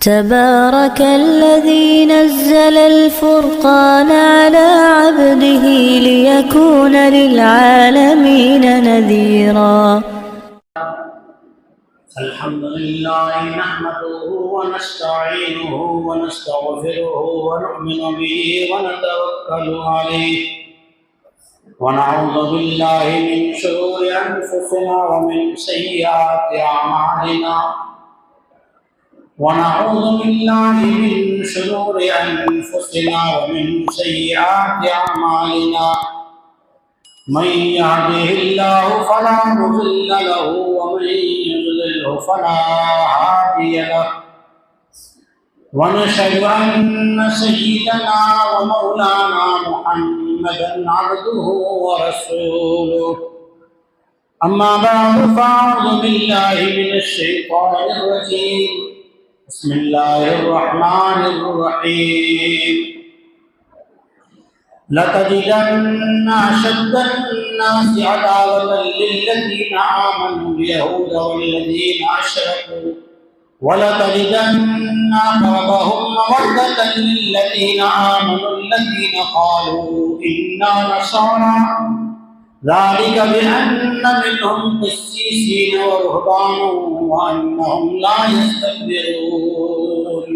تبارك الذي نزل الفرقان على عبده ليكون للعالمين نذيرا. الحمد لله نحمده ونستعينه ونستغفره ونؤمن به ونتوكل عليه ونعوذ بالله من شرور أنفسنا ومن سيئات أعمالنا ونعوذ بالله من شرور أنفسنا ومن سيئات أعمالنا من يهده الله فلا مضل له ومن يضلله فلا هادي له ونشهد أن سيدنا ومولانا محمدا عبده ورسوله أما بعد فأعوذ بالله من الشيطان الرجيم بسم الله الرحمن الرحيم لتجدن أشد الناس عداوة للذين آمنوا اليهود والذين أشركوا ولتجدن أقربهم مودة للذين آمنوا الذين قالوا إنا نصارى ذلك بأن منهم قسيسين ورهبانا وأنهم لا يستكبرون.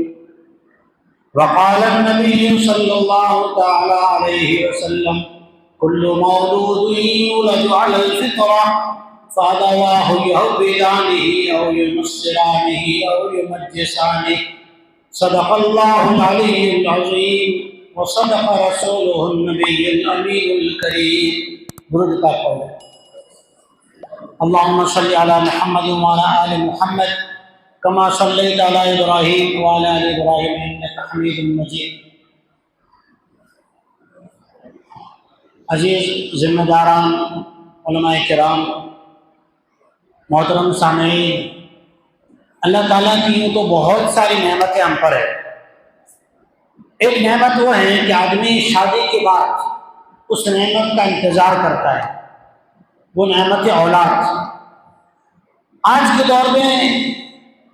وقال النبي صلى الله تعالى عليه وسلم كل مولود يولد على الفطرة فأبواه يهودانه أو ينصرانه أو يمجسانه. صدق الله العلي العظيم وصدق رسوله النبي الأمين الكريم. درود کا پڑھیں. اللهم صل على محمد وعلى آل محمد كما صليت على إبراهيم وعلى آل إبراهيم إنك حميد مجيد. عزیز ذمہ داران، علماء کرام، محترم سامعین، اللہ تعالیٰ کی تو بہت ساری نعمتیں ہم پر ہے. ایک نعمت وہ ہے کہ آدمی شادی کے بعد اس نعمت کا انتظار کرتا ہے، وہ نعمت اولاد. آج کے دور میں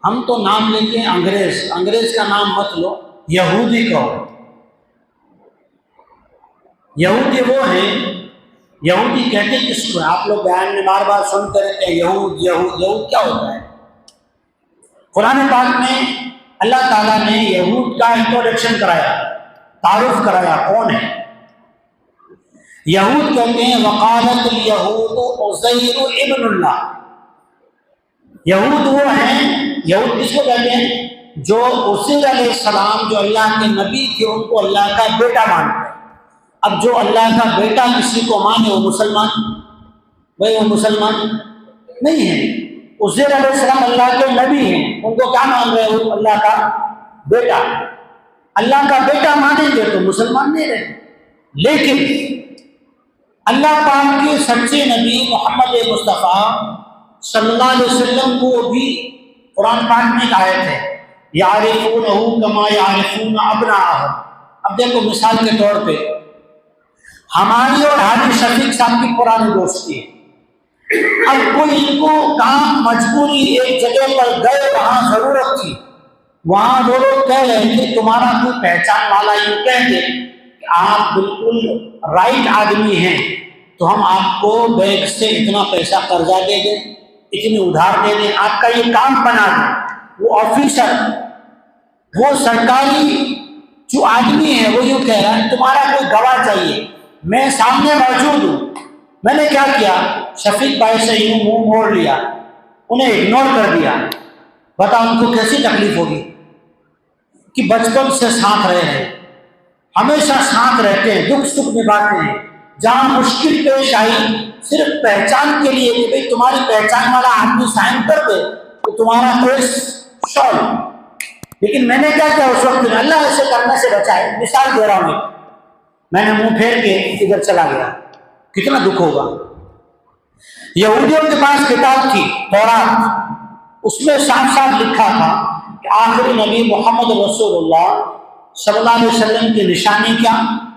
ہم تو نام لیتے ہیں انگریز کا نام مت لو، یہودی کہو. یہودی وہ ہیں، یہودی کہتے کس کو؟ آپ لوگ بیان میں بار بار سنتے رہتے ہیں یہود کیا ہوتا ہے؟ قرآن پاک میں اللہ تعالیٰ نے یہود کا انٹروڈکشن کرایا، تعارف کرایا کون ہے. یہود کہتے ہیں وقالت الیہود عزیر ابن اللہ. یہود وہ ہیں، یہود کس کو کہتے ہیں؟ جو عزیر علیہ السلام جو اللہ کے نبی تھے ان کو اللہ کا بیٹا مانتے ہیں. اب جو اللہ کا بیٹا کسی کو مانے وہ مسلمان؟ بھائی وہ مسلمان نہیں ہے. عزیر علیہ السلام اللہ کے نبی ہیں، ان کو کیا مان رہے ہو؟ اللہ کا بیٹا. اللہ کا بیٹا مانیں گے تو مسلمان نہیں رہے. لیکن اللہ پاک کے سچے نبی محمد مصطفیٰ صلی اللہ علیہ وسلم کو بھی قرآن پاک میں ایک آیت ہے یعرفونہ کما یعرفون ابناءہم. اب دیکھو مثال کے طور پہ ہماری اور حاجی شفیق صاحب کی پرانی دوستی ہے. اب کوئی ان کو کام مجبوری ایک جگہ پر گئے، وہاں ضرورت تھی، وہاں وہ لوگ کہہ رہے تھے تمہارا کوئی پہچان والا یہ کہہ دے کہ آپ بالکل رائٹ آدمی ہیں تو ہم آپ کو بینک سے اتنا پیسہ قرضہ دے دیں، اتنی ادھار دے دیں، آپ کا یہ کام بنا دیں. وہ آفیسر، وہ سرکاری جو آدمی ہے وہ یوں کہہ رہا ہے تمہارا کوئی گواہ چاہیے، میں سامنے موجود ہوں. میں نے کیا کیا؟ شفیق بھائی سے یوں منہ موڑ لیا، انہیں اگنور کر دیا. بتا ان کو کیسی تکلیف ہوگی کہ بچپن سے ساتھ رہے ہیں، ہمیشہ ساتھ رہتے ہیں، دکھ سکھ نبھاتے ہیں. جہاں مشکل پیش آئی صرف پہچان کے لیے کہ بھئی تمہاری پہچان والا آدمی سائن کر دے تو تمہارا کیس سالو. لیکن میں نے کیا کیا اس وقت؟ اللہ ایسے کرنے سے بچائے. مثال دے رہا ہوں، میں نے منہ پھیر کے ادھر چلا گیا. کتنا دکھ ہوگا. یہودیوں کے پاس کتاب تھی تورات، اس میں صاف صاف لکھا تھا کہ آخری نبی محمد رسول اللہ صلی اللہ علیہ وسلم کی نشانی کیا،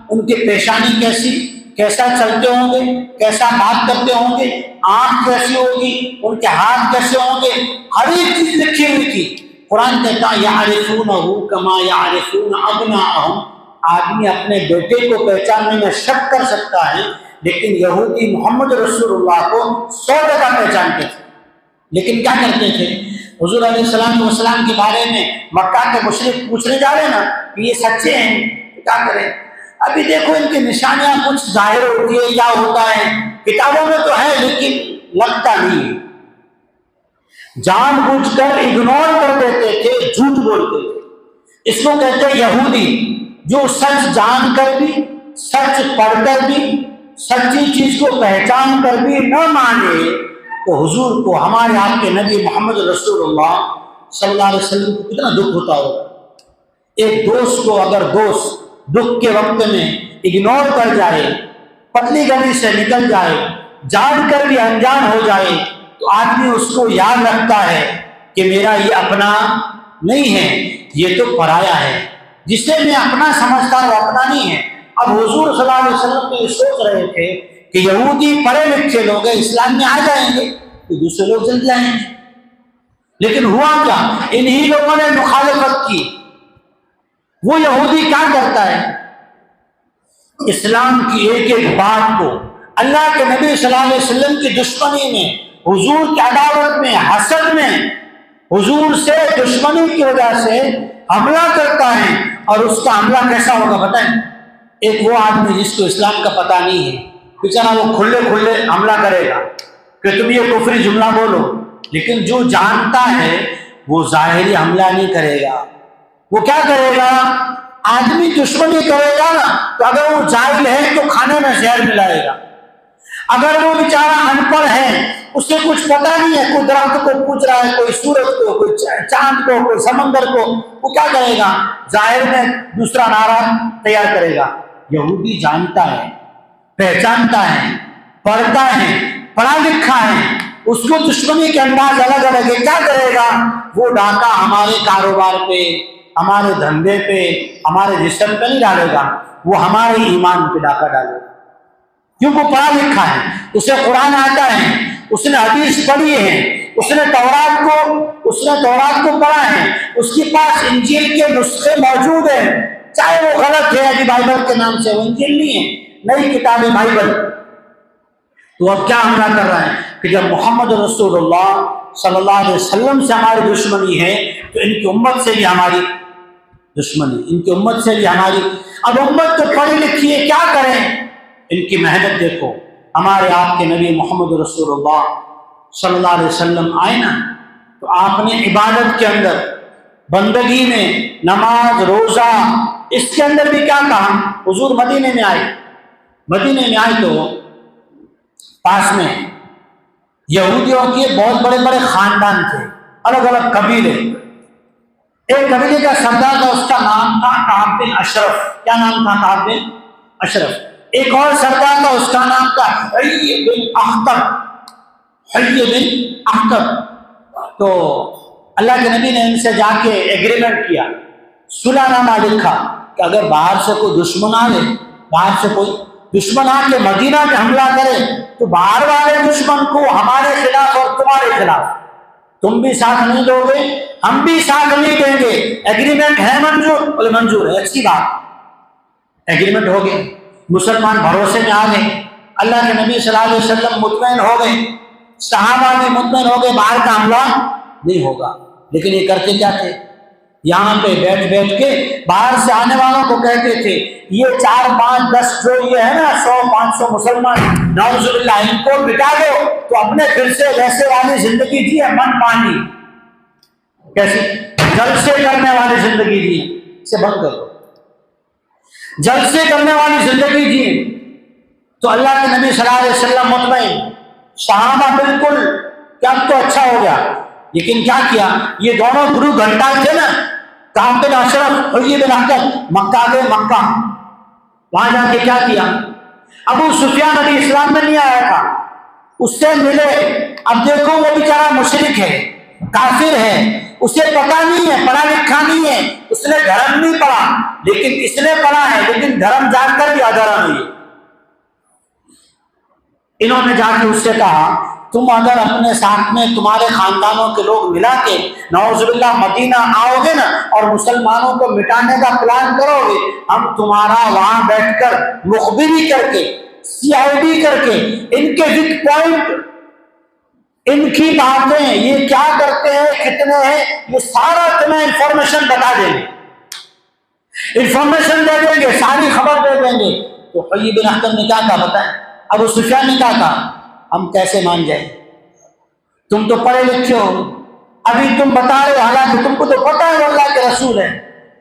ان کی پیشانی کیسی، کیسا چلتے ہوں گے، کیسا بات کرتے ہوں گے، آنکھ کیسی ہوگی، ان کے ہاتھ کیسے ہوں گے، ہر ایک چیز لکھی ہوئی تھی. قرآن کہتا ہے یعرفونہ کما یعرفون ابناءہم، آدمی اپنے بیٹے کو پہچاننے میں شک کر سکتا ہے، لیکن یہودی محمد رسول اللہ کو 100% پہچانتے تھے۔ لیکن کیا کرتے تھے؟ حضور علیہ السلام کے بارے میں مکہ کے مشرک پوچھنے جا رہے ہیں نا کہ یہ سچے ہیں، تو کیا کریں؟ ابھی دیکھو ان کی نشانیاں کچھ ظاہر ہوتی ہے، کیا ہوتا ہے کتابوں میں تو ہے لیکن لگتا نہیں ہے۔ جان بوجھ کر اگنور کر دیتے تھے، جھوٹ بولتے تھے۔ اس کو کہتے ہیں یہودی، جو سچ جان کر بھی، سچ پڑھ کر بھی، سچی چیز کو پہچان کر بھی نہ مانے، تو حضور کو، ہمارے آپ کے نبی محمد رسول اللہ صلی اللہ علیہ وسلم کو کتنا دکھ ہوتا ہوگا۔ ایک دوست کو اگر دوست دکھ کے وقت میں اگنور کر جائے، پتلی گلی سے نکل جائے، جان کر بھی انجان ہو جائے، تو آدمی اس کو یاد رکھتا ہے کہ میرا یہ اپنا نہیں ہے، یہ تو پرایا ہے، جسے میں اپنا سمجھتا ہوں اپنا نہیں ہے۔ اب حضور صلی اللہ علیہ وسلم تو یہ سوچ رہے تھے کہ یہودی پڑھے لکھے لوگ اسلام میں آ جائیں گے تو دوسرے لوگ جل جائیں گے، لیکن ہوا کیا؟ انہی لوگوں نے مخالفت کی۔ وہ یہودی کیا کرتا ہے؟ اسلام کی ایک ایک بات کو، اللہ کے نبی صلی اللہ علیہ وسلم کی دشمنی میں، حضور کی عداوت میں، حسد میں، حضور سے دشمنی کی وجہ سے حملہ کرتا ہے۔ اور اس کا حملہ کیسا ہوگا بتائیں؟ ایک وہ آدمی جس کو اسلام کا پتہ نہیں ہے، بیچارہ وہ کھلے کھلے حملہ کرے گا کہ تم یہ کفری جملہ بولو، لیکن جو جانتا ہے وہ ظاہری حملہ نہیں کرے گا۔ وہ کیا کرے گا؟ آدمی دشمنی کرے گا نا، تو اگر وہ جاہل ہے تو کھانے میں زہر ملائے گا۔ اگر وہ بیچارہ ان پڑھ ہے، اسے کچھ پتہ نہیں ہے، کوئی درخت کو پوچھ رہا ہے، کوئی سورج کو، کوئی چاند کو، کوئی سمندر کو، وہ کیا کرے گا؟ ظاہر میں دوسرا نعرہ تیار کرے گا۔ یہودی جانتا ہے، پہچانتا ہے، پڑھتا ہے، پڑھا لکھا ہے، اس کو دشمنی کے انداز الگ الگ ہے، کیا کرے گا؟ وہ ڈاکہ ہمارے کاروبار پہ، ہمارے دھندے پہ، ہمارے جسم پہ نہیں ڈالے گا، وہ ہمارے ایمان پہ ڈاکہ ڈالے گا، کیونکہ وہ پڑھا لکھا ہے، اسے قرآن آتا ہے، اس نے حدیث پڑھی ہے، اس نے تورات کو پڑھا ہے، اس کے پاس انجیل کے نسخے موجود ہیں، چاہے وہ غلط ہے، ابھی بائبل کے نام سے، وہ انجیل نہیں ہے، نئی کتاب ہے بائبل۔ تو اب کیا حملہ کر رہا ہے کہ جب محمد رسول اللہ صلی اللہ علیہ وسلم سے ہماری دشمنی ہے تو ان کی امت سے بھی ہماری دشمنی، ان کی امت سے بھی ہماری۔ اب امت تو پڑھی لکھی ہے، کیا کریں؟ ان کی محنت دیکھو۔ ہمارے آپ کے نبی محمد رسول اللہ صلی اللہ علیہ وسلم آئے نا، تو آپ نے عبادت کے اندر، بندگی میں، نماز، روزہ، اس کے اندر بھی کیا کہا؟ حضور مدینے میں آئے تو پاس میں یہودیوں کے بہت بڑے بڑے خاندان تھے، الگ الگ قبیلے۔ ایک قبیلے کا سردار تھا، اس کا نام تھا کعب بن اشرف۔ کیا نام تھا؟ کعب بن اشرف۔ ایک اور سردار تھا، اس کا نام تھا حی بن اخطب۔ تو اللہ کے نبی نے ان سے جا کے ایگریمنٹ کیا، صلح نامہ لکھا کہ اگر باہر سے کوئی دشمن آ لے، باہر سے کوئی دشمن آ کے مدینہ میں حملہ کرے تو باہر والے دشمن کو ہمارے خلاف اور تمہارے خلاف، تم بھی ساتھ نہیں دو گے، ہم بھی ساتھ نہیں دیں گے۔ ایگریمنٹ ہے منظور؟ بولے منظور ہے، اچھی بات، ایگریمنٹ ہو گیا۔ مسلمان بھروسے میں آ گئے، اللہ کے نبی صلی اللہ علیہ وسلم مطمئن ہو گئے، صحابہ بھی مطمئن ہو گئے، باہر کا حملہ نہیں ہوگا۔ لیکن یہ کرتے کیا تھے؟ یہاں پہ بیٹھ کے باہر سے آنے والوں کو کہتے تھے یہ 4 5 10 جو یہ ہے نا 100 500 مسلمان، نعوذ باللہ، ان کو بٹا دو تو اپنے پھر سے ویسے والی زندگی جیے، من مانی کیسی جلسے کرنے والی زندگی جیے، اسے بند کرو، جلسے کرنے والی زندگی جیے۔ تو اللہ کے نبی صلی اللہ علیہ وسلم مطمئن، صحابہ بالکل کہ اب تو اچھا ہو گیا۔ لیکن کیا کیا؟ یہ دونوں گروہ گھنٹہ تھے نا، کعب بن اشرف، حی بن اخطب، مکہ گئے، مکہ وہاں جا کے کیا کیا؟ ابو سفیان ابھی اسلام میں نہیں آیا تھا، اس سے ملے۔ اب دیکھو وہ بیچارہ مشرک ہے، کافر ہے، اسے پتہ نہیں ہے، پڑھا لکھا نہیں ہے، اس نے دھرم نہیں پڑھا، لیکن اس نے پڑھا ہے، لیکن دھرم جان کر بھی ادھرا نہیں ہے۔ انہوں نے جا کے اس سے کہا تم اگر اپنے ساتھ میں تمہارے خاندانوں کے لوگ ملا کے نعوذ باللہ مدینہ آؤ گے نا اور مسلمانوں کو مٹانے کا پلان کرو گے، ہم تمہارا وہاں بیٹھ کر مخبری کر کے CID کر کے ان کے ویک پوائنٹ، ان کی باتیں، یہ کیا کرتے ہیں، کتنے ہیں، یہ سارا تمہیں انفارمیشن بتا دیں گے، انفارمیشن دے دیں گے، ساری خبر دے دیں گے۔ تو حیی بن اخطب نے کیا کہا بتائیں؟ ابو سفیان نے کیا کہا؟ ہم کیسے مان جائیں، تم تو پڑھے لکھے ہو، ابھی تم بتا رہے ہو، حالانکہ تم کو تو پتہ ہے وہ اللہ کے رسول ہے،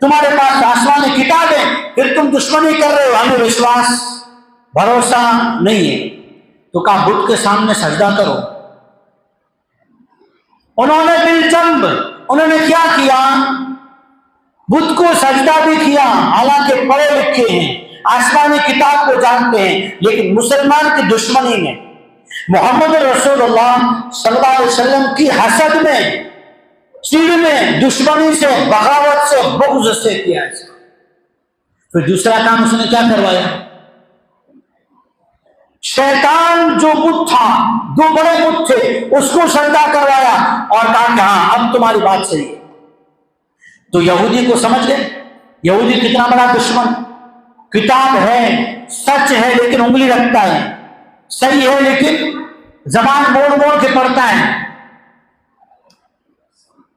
تمہارے پاس آسمانی کتاب ہے، پھر تم دشمنی کر رہے ہو، ہمیں وشواس بھروسہ نہیں ہے۔ تو کہا بت کے سامنے سجدہ کرو۔ انہوں نے بالجنب انہوں نے کیا کیا؟ بت کو سجدہ بھی کیا، حالانکہ پڑھے لکھے ہیں، آسمانی کتاب کو جانتے ہیں، لیکن مسلمان کی دشمنی میں، محمد رسول اللہ صلی اللہ علیہ وسلم کی حسد میں، چڑ میں، دشمنی سے، بغاوت سے، بغض سے کیا ہے۔ پھر دوسرا کام اس نے کیا کروایا؟ شیطان جو بت تھا، دو بڑے بت تھے، اس کو سجدہ کروایا اور کہا کہ ہاں اب تمہاری بات صحیح ہے۔ تو یہودی کو سمجھ گئے، یہودی کتنا بڑا دشمن، کتاب ہے، سچ ہے لیکن انگلی رکھتا ہے، صحیح ہے لیکن زبان موڑ موڑ کے پڑھتا ہے۔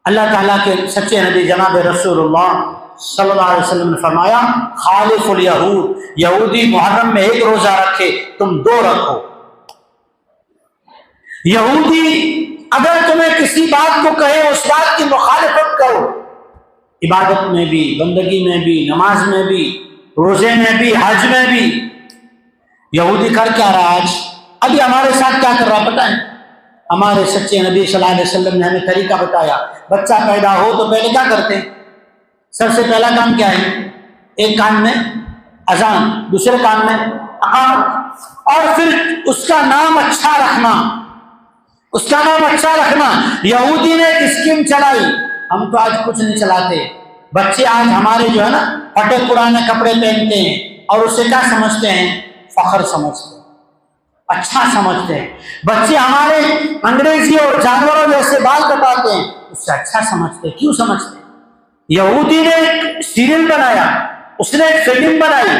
اللہ تعالیٰ کے سچے نبی جناب رسول اللہ صلی اللہ علیہ وسلم نے فرمایا خالف الیہود، یہودی محرم میں 1 روزہ رکھے، تم 2 رکھو۔ یہودی اگر تمہیں کسی بات کو کہے اس بات کی مخالفت کرو، عبادت میں بھی، بندگی میں بھی، نماز میں بھی، روزے میں بھی، حج میں بھی۔ یہودی کر کیا رہا آج؟ ابھی ہمارے ساتھ کیا کر رہا پتہ ہے؟ ہمارے سچے نبی صلی اللہ علیہ وسلم نے ہمیں طریقہ بتایا، بچہ پیدا ہو تو پہلے کیا کرتے ہیں؟ سب سے پہلا کام کیا ہے؟ ایک کان میں اذان، دوسرے کان میں اقامت، اور پھر اس کا نام اچھا رکھنا، اس کا نام اچھا رکھنا۔ یہودی نے ایک اسکیم چلائی، ہم تو آج کچھ نہیں چلاتے، بچے آج ہمارے جو ہے نا پھٹے پرانے کپڑے پہنتے ہیں اور اسے کیا سمجھتے ہیں؟ فخر سمجھتے ہیں، اچھا سمجھتے ہیں۔ بچے ہمارے انگریزی اور جانوروں جیسے بال کٹاتے ہیں، اس سے اچھا سمجھتے ہیں۔ کیوں سمجھتے ہیں؟ یہودی نے ایک سیریل بنایا، اس نے ایک فلم بنائی،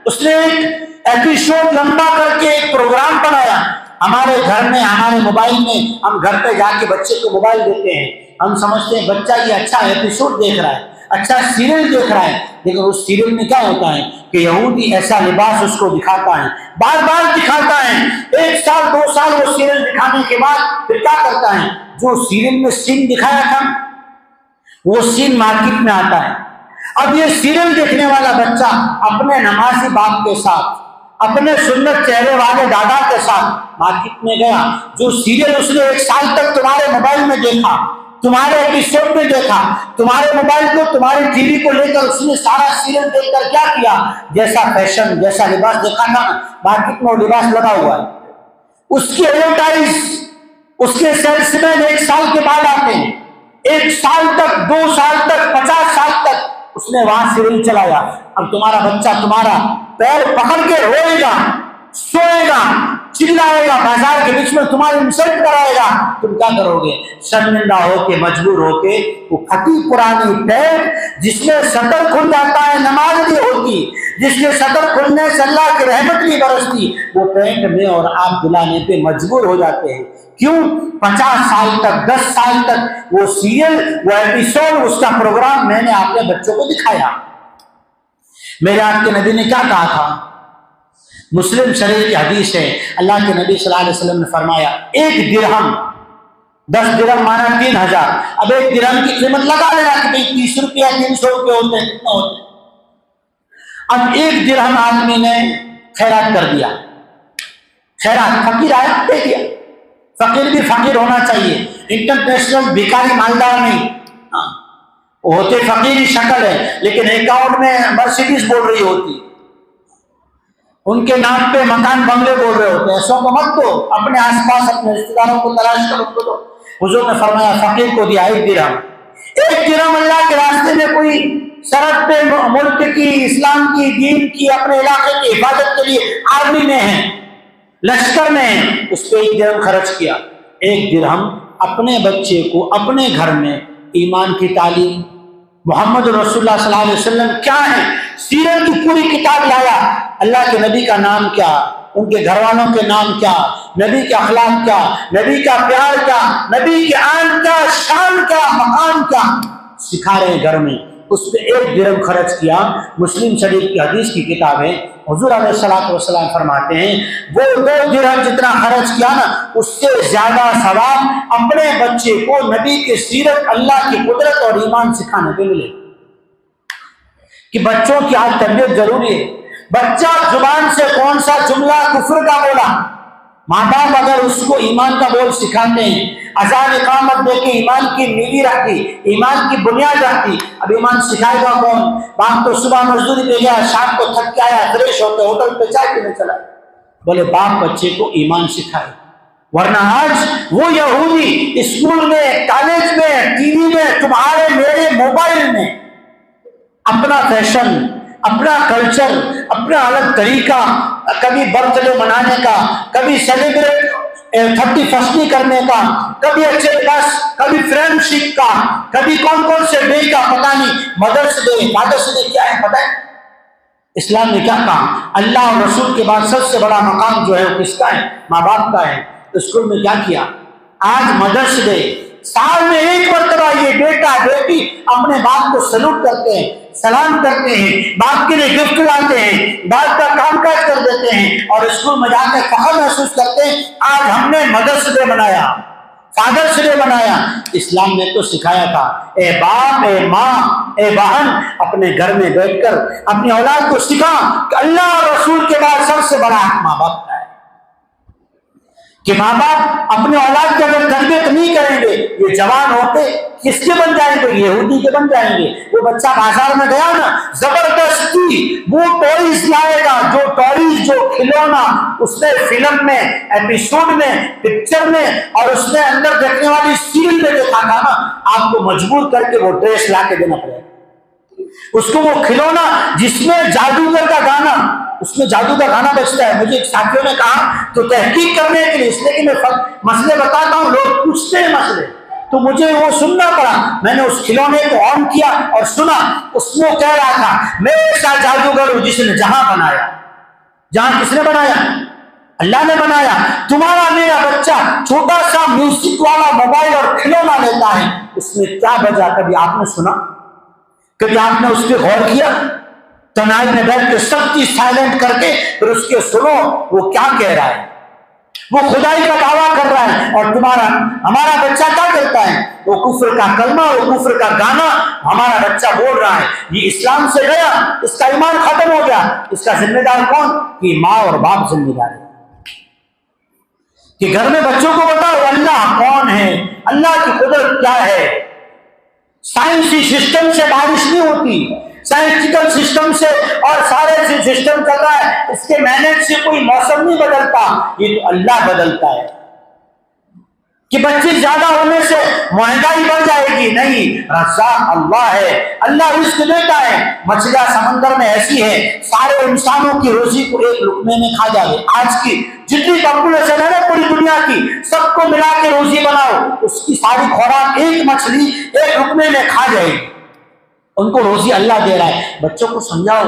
اس نے ایک ایپیسوڈ لمبا کر کے ایک پروگرام بنایا۔ ہمارے گھر میں، ہمارے موبائل میں، ہم گھر پہ جا کے بچے کو موبائل دیتے ہیں، ہم سمجھتے ہیں بچہ یہ اچھا ایپیسوڈ دیکھ رہا ہے، اچھا سیریل دیکھ رہا ہے، لیکن اس سیریل میں کیا ہوتا ہے کہ یہودی ایسا لباس اس کو دکھاتا ہے، بار بار دکھاتا ہے، 1 سال 2 سال وہ سیریل دکھانے کے بعد پھر کیا کرتا ہے؟ جو سیریل میں سین دکھایا تھا وہ سین مارکیٹ میں آتا ہے۔ اب یہ سیریل دیکھنے والا بچہ اپنے نمازی باپ کے ساتھ، اپنے سنت چہرے والے دادا کے ساتھ مارکیٹ میں گیا، جو سیریل اس نے 1 سال تک تمہارے موبائل میں دیکھا، تمہارے ایپیسوڈ میں دیکھا، تمہارے موبائل کو، تمہاری ٹی وی کو لے کر اس نے سارا سیریل دیکھ کر کیا کیا؟ جیسا فیشن، جیسا لباس دیکھا تھا مارکیٹ میں وہ لباس لگا ہوا ہے۔ اس کی ایڈورٹائز، اس کے سیلس مین 1 سال کے بعد آتے ہیں، 1 سال تک، 2 سال تک، 50 سال تک اس نے وہاں سیریل چلایا۔ اب تمہارا بچہ تمہارا پیر پکڑ کے روئے گا، سوئے گا، چلائے گا، بازار کے بیچ میں تمہاری انسلٹ کرائے گا، تم کیا کرو گے؟ شرمندہ ہو کے، مجبور ہو کے، وہ پھٹی پرانی پینٹ جس میں سطر کھل جاتا ہے نماز نہیں ہوتی، جس میں سطر کھلنے سے اللہ کی رحمت نہیں برستی، وہ پینٹ میں اور آپ دلانے پہ مجبور ہو جاتے ہیں۔ کیوں؟ 50 سال تک، 10 سال تک وہ سیریل، وہ ایپیسوڈ، اس کا پروگرام میں نے اپنے بچوں کو دکھایا۔ میرے آپ کے نبی نے کیا کہا تھا؟ مسلم شریف کی حدیث ہے، اللہ کے نبی صلی اللہ علیہ وسلم نے فرمایا 1 درہم، 10 درہم مانا 3000، اب 1 درہم کی قیمت لگا لینا کہ 30 روپیہ 300 روپے ہوتے ہیں، کتنا ہوتے ہیں؟ اب 1 درہم آدمی نے خیرات کر دیا، خیرات، فقیر آیا دے دیا۔ فقیر بھی فقیر ہونا چاہیے، انٹرنیشنل بھیکاری مالدار نہیں، ہوتے فقیری شکل ہے لیکن اکاؤنٹ میں مرسیڈیز بول رہی ہوتی، ان کے نام پہ مکان بنگلے بول رہے ہوتے ہیں۔ ایسوں کو مت دو، اپنے آس پاس اپنے رشتے داروں کو تلاش کرو، ان کو دو۔ حضور نے فرمایا فقیر کو دیا 1 درہم۔ 1 درہم اللہ کے راستے میں کوئی سرحد پہ ملک کی، اسلام کی، دین کی، اپنے علاقے کی حفاظت کے لیے آرمی میں ہے، لشکر میں ہے، اس پہ 1 درہم خرچ کیا۔ ایک درہم اپنے بچے کو اپنے گھر میں ایمان کی تعلیم، محمد رسول اللہ صلی اللہ علیہ وسلم کیا ہے، سیرت کی پوری کتاب لایا، اللہ کے نبی کا نام کیا، ان کے گھر والوں کے نام کیا، نبی کے اخلاق کیا، نبی کا پیار کیا، نبی کے آن کیا، شان کیا، مقام کیا سکھا رہے ہیں گھر میں، اس پہ ایک درہم خرچ کیا۔ مسلم شریف کی حدیث کی کتاب ہے، حضور علیہ الصلوۃ والسلام فرماتے ہیں وہ 2 درہم جتنا خرچ کیا نا، اس سے زیادہ ثواب اپنے بچے کو نبی کی سیرت، اللہ کی قدرت اور ایمان سکھانے پہ ملے۔ کہ بچوں کی آج تربیت ضروری ہے۔ بچہ زبان سے کون سا جملہ کفر کا بولا، ماں باپ اگر اس کو ایمان کا بول سکھاتے ہیں، اذان اقامت دے کے ایمان کی نیوی رکھتی، ایمان کی بنیاد رکھتی، اب ایمان سکھائے گا کون؟ باپ تو صبح مزدوری پہ گیا، شام کو تھک کے آیا، فریش ہوتے ہوٹل پہ چائے پینے چلا، بولے باپ بچے کو ایمان سکھائے۔ ورنہ آج وہ یہودی اسکول میں، کالج میں، ٹی وی میں، تمہارے میرے موبائل میں اپنا فیشن، اپنا کلچر، اپنا الگ طریقہ، کبھی برتھ ڈے منانے کا، کبھی سیلیبریٹ 31 کرنے کا، کبھی اچھے پاس، کبھی فرینڈ شپ کا، کبھی کون سے ڈے کا، پتہ نہیں، مدرس ڈے، فادرس ڈے کیا ہے پتہ ہے؟ اسلام نے کیا کہا؟ اللہ اور رسول کے بعد سب سے بڑا مقام جو ہے وہ کس کا ہے؟ ماں باپ کا ہے۔ اسکول میں کیا کیا؟ آج مدرس ڈے، سال میں 1 مرتبہ یہ بیٹا بیٹی اپنے باپ کو سلوٹ کرتے ہیں، سلام کرتے ہیں، باپ کے لیے گفٹ لاتے ہیں، باپ کا کام کاج کر دیتے ہیں، اور اسکول میں جا کے فخر محسوس کرتے ہیں آج ہم نے مدرس ڈے منایا، فادرس ڈے منایا۔ اسلام نے تو سکھایا تھا اے باپ، اے ماں، اے بہن، اپنے گھر میں بیٹھ کر اپنی اولاد کو سکھا کہ اللہ اور رسول کے بعد سب سے بڑا حق ماں باپ کا ہے، کہ ماں باپ اپنے اولاد کی اگر تربیت نہیں کریں گے، یہ جوان ہوتے کس کے بن جائیں گے؟ یہودی کے بن جائیں گے۔ وہ بچہ بازار میں گیا نا، زبردستی وہ ٹوائز لائے گا، جو ٹوائز، جو کھلونا اس نے فلم میں، ایپیسوڈ میں، پکچر میں، اور اس نے اندر دیکھنے والی سیریل میں دیکھا تھا نا، آپ کو مجبور کر کے وہ ڈریس لا کے دینا پڑے گا اس کو۔ وہ کھلونا جس میں جادوگر کا گانا، اس میں جادو کا گانا بجتا ہے۔ مجھے ایک ساتھیوں نے کہا تو تحقیق کرنے کے لیے، اس لیے کہ میں مسئلے بتاتا ہوں، لوگ پوچھتے ہیں مسئلے، تو مجھے وہ سننا پڑا۔ میں نے اس کھلونے کو آن کیا اور سنا، اس میں کہہ رہا تھا میں ایسا جادوگر ہوں جس نے جہاں بنایا۔ جہاں کس نے بنایا؟ اللہ نے بنایا۔ تمہارا میرا بچہ چھوٹا سا میوزک والا موبائل اور کھلونا لیتا ہے، اس میں کیا بجا؟ کبھی آپ نے سنا؟ کبھی آپ نے اس پہ غور کیا؟ تنہائی میں بیٹھ کے سب چیز سائلنٹ کر کے پھر اس کے سنو وہ کیا کہہ رہا ہے۔ وہ خدائی کا دعویٰ کر رہا ہے، اور ہمارا بچہ کیا کرتا ہے؟ وہ کفر کا کلمہ، وہ کفر کا گانا ہمارا بچہ بول رہا ہے۔ یہ اسلام سے گیا، اس کا ایمان ختم ہو گیا۔ اس کا ذمہ دار کون؟ کہ ماں اور باپ ذمہ دار ہے، کہ گھر میں بچوں کو بتاؤ اللہ کون ہے، اللہ کی قدرت کیا ہے۔ سائنسی سسٹم سے بارش نہیں ہوتی، سائنٹیفک سسٹم سے اور سارے سسٹم چل رہا ہے، اس کے مینج سے کوئی موسم نہیں بدلتا، یہ تو اللہ بدلتا ہے۔ کہ بچے زیادہ ہونے سے مہنگائی بڑھ جائے گی، نہیں، رزاق اللہ ہے، اللہ رزق دیتا ہے۔ مچھلیاں سمندر میں ایسی ہے، سارے انسانوں کی روزی کو ایک لقمے میں کھا جائے۔ آج کی جتنی پاپولیشن ہے نا پوری دنیا کی، سب کو ملا کے روزی بناؤ، اس کی ساری خوراک ایک مچھلی ایک لقمے میں کھا جائے گی۔ ان کو روزی اللہ دے رہا ہے، بچوں کو سمجھاؤ۔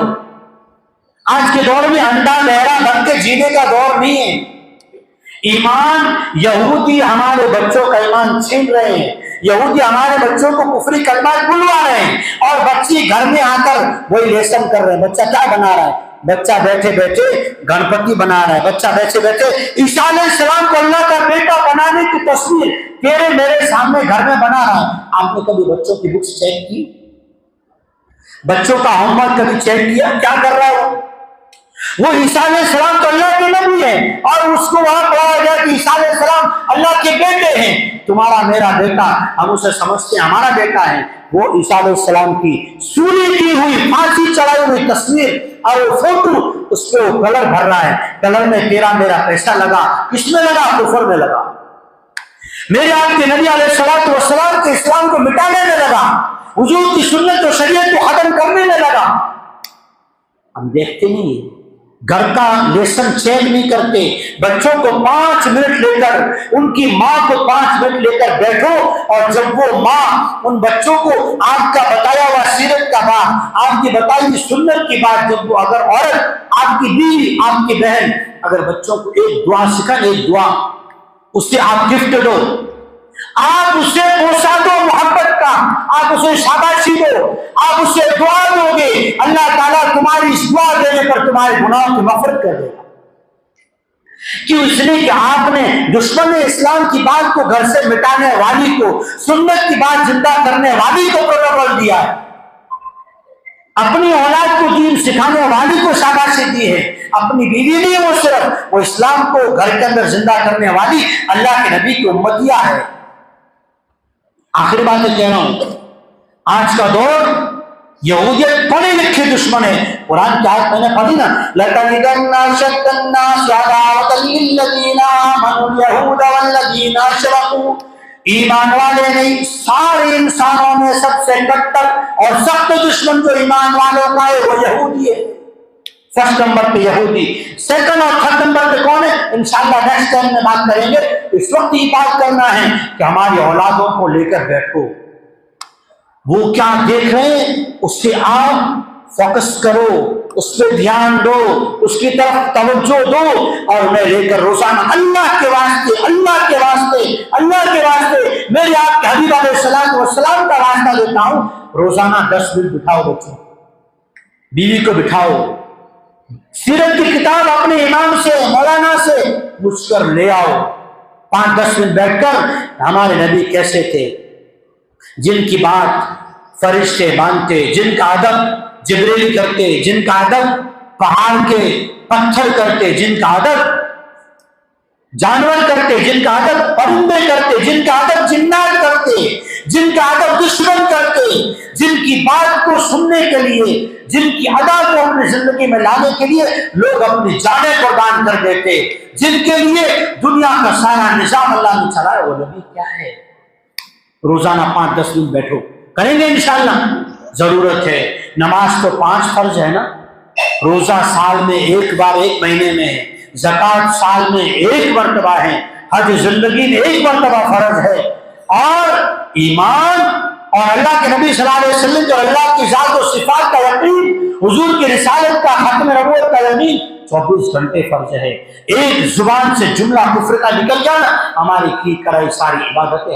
آج کے دور میں انڈا لہرا بن کے جینے کا دور نہیں ہے۔ ایمان، یہودی ہمارے بچوں کا ایمان چھین رہے ہیں، یہودی ہمارے بچوں کو کفری کلمات بلوا رہے ہیں، اور بچی گھر میں آ کر وہی لیسن کر رہے ہیں۔ بچہ کیا بنا رہا ہے؟ بچہ بیٹھے بیٹھے گنپتی بنا رہا ہے، بچہ بیٹھے بیٹھے عیسیٰ علیہ السلام کو اللہ کا بیٹا بنانے کی تصویر تیرے میرے سامنے گھر میں بنا رہا ہے۔ آپ نے کبھی بچوں کی بکس چیک کی؟ بچوں کا ہوم ورک کبھی چیک کیا؟ کیا کر رہا ہے وہ عیسیٰ علیہ السلام تو اللہ کے نبی ہے، اور اس کو وہاں پڑھایا گیا کہ عیسیٰ علیہ السلام اللہ کے بیٹے ہیں۔ تمہارا میرا بیٹا، ہم اسے سمجھتے ہیں ہمارا بیٹا ہے، وہ عیسیٰ علیہ السلام کی سولی کی ہوئی، پھانسی چڑھائی ہوئی تصویر اور وہ فوٹو، اس پہ وہ کلر بھر رہا ہے۔ کلر میں تیرا میرا پیسہ لگا، کس میں لگا؟ کفر میں لگا۔ میرے آپ کے نبی علیہ الصلوۃ والسلام کے اسلام کو مٹانے میں لگا، حضور کی سنت و شریعت کو ختم کرنے میں لگا۔ ہم دیکھتے نہیں ہیں گھر کا لیسن چیک نہیں کرتے، بچوں کو 5 منٹ لے کر، ان کی ماں کو 5 منٹ لے کر بیٹھو، اور جب وہ ماں ان بچوں کو آپ کا بتایا ہوا سیرت کا بات، آپ کی بتائی ہوئی سنت کی بات، جب وہ اگر عورت، آپ کی بیوی، آپ کی بہن اگر بچوں کو ایک دعا سکھائیں، ایک دعا اس سے آپ گفٹ دو، آپ اسے پوسا دو محبت کا، آپ اسے شاباشی دو، آپ اسے دعا دو گے، اللہ تعالیٰ تمہاری اس دعا دینے پر تمہارے گناہوں کی مغفرت کر دے گا۔ کیوں؟ اس لیے کہ آپ نے دشمن اسلام کی بات کو گھر سے مٹانے والی کو، سنت کی بات زندہ کرنے والی کو پروٹوکول دیا ہے، اپنی اولاد کو دین سکھانے والی کو شاباشی دی ہے، اپنی بیوی نہیں، وہ صرف وہ اسلام کو گھر کے اندر زندہ کرنے والی اللہ کے نبی کی امتیہ ہے۔ آخری بات کہہ رہا ہوں، آج کا دور یہودیت پڑھے لکھے دشمن ہے۔ قرآن کی آیت میں نے پڑھی نا، لَتَجِدَنَّ أَشَدَّ النَّاسِ عَدَاوَةً لِلَّذِينَ آمَنُوا الْيَهُودَ وَالَّذِينَ أَشْرَكُوا، ایمان والے نہیں، سارے انسانوں میں سب سے کٹر اور سخت دشمن جو ایمان والوں کا ہے وہ یہودی ہے۔ فرسٹ نمبر پہ یہودی، سیکنڈ اور تھرڈ نمبر پہ کون ہے؟ انشاءاللہ نیکسٹ ٹائم میں بات کریں گے۔ اس وقت یہ بات کرنا ہے کہ ہماری اولادوں کو لے کر بیٹھو، وہ کیا دیکھ رہے ہیں اس سے آپ فوکس کرو، اس پہ دھیان دو، اس کی طرف توجہ دو، اور انہیں لے کر روزانہ اللہ کے واسطے، اللہ کے واسطے، اللہ کے واسطے، میرے آپ کے حبیب علیہ السلام والسلام کا واسطہ دیتا ہوں، روزانہ 10 منٹ بٹھاؤ بچوں، بیوی کو بٹھاؤ، سیرت کی کتاب اپنے امام سے، مولانا سے پوچھ کر لے آؤ، 5-10 منٹ بیٹھ کر ہمارے نبی کیسے تھے، جن کی بات فرشتے مانتے، جن کا ادب جبریل کرتے، جن کا ادب پہاڑ کے پتھر کرتے، جن کا ادب جانور کرتے، جن کا ادب پرندے کرتے، جن کا ادب جنات کرتے، جن کا ادب دشمن کرتے، جن کی بات کو سننے کے لیے، جن کی ادا کو اپنی زندگی میں لانے کے لیے لوگ اپنی جانیں قربان کر دیتے، جن کے لیے دنیا کا سارا نظام اللہ نے چلایا، وہ نبی کیا ہے؟ روزانہ 5-10 منٹ بیٹھو، کریں گے انشاءاللہ؟ ضرورت ہے۔ نماز تو 5 فرض ہے نا، روزہ سال میں 1 بار 1 مہینے میں ہے، زکوٰۃ سال میں 1 مرتبہ ہے، حج زندگی میں 1 مرتبہ فرض ہے، اور ایمان اور اللہ کے نبی صلی اللہ علیہ وسلم جو اللہ کی ذات و صفات کا یقین، حضور کی رسالت کا، ختم نبوت کا یقین 24 گھنٹے فرض ہے۔ ایک زبان سے جملہ کفر کا نکل جانا ہماری کی کرائی ساری عبادتیں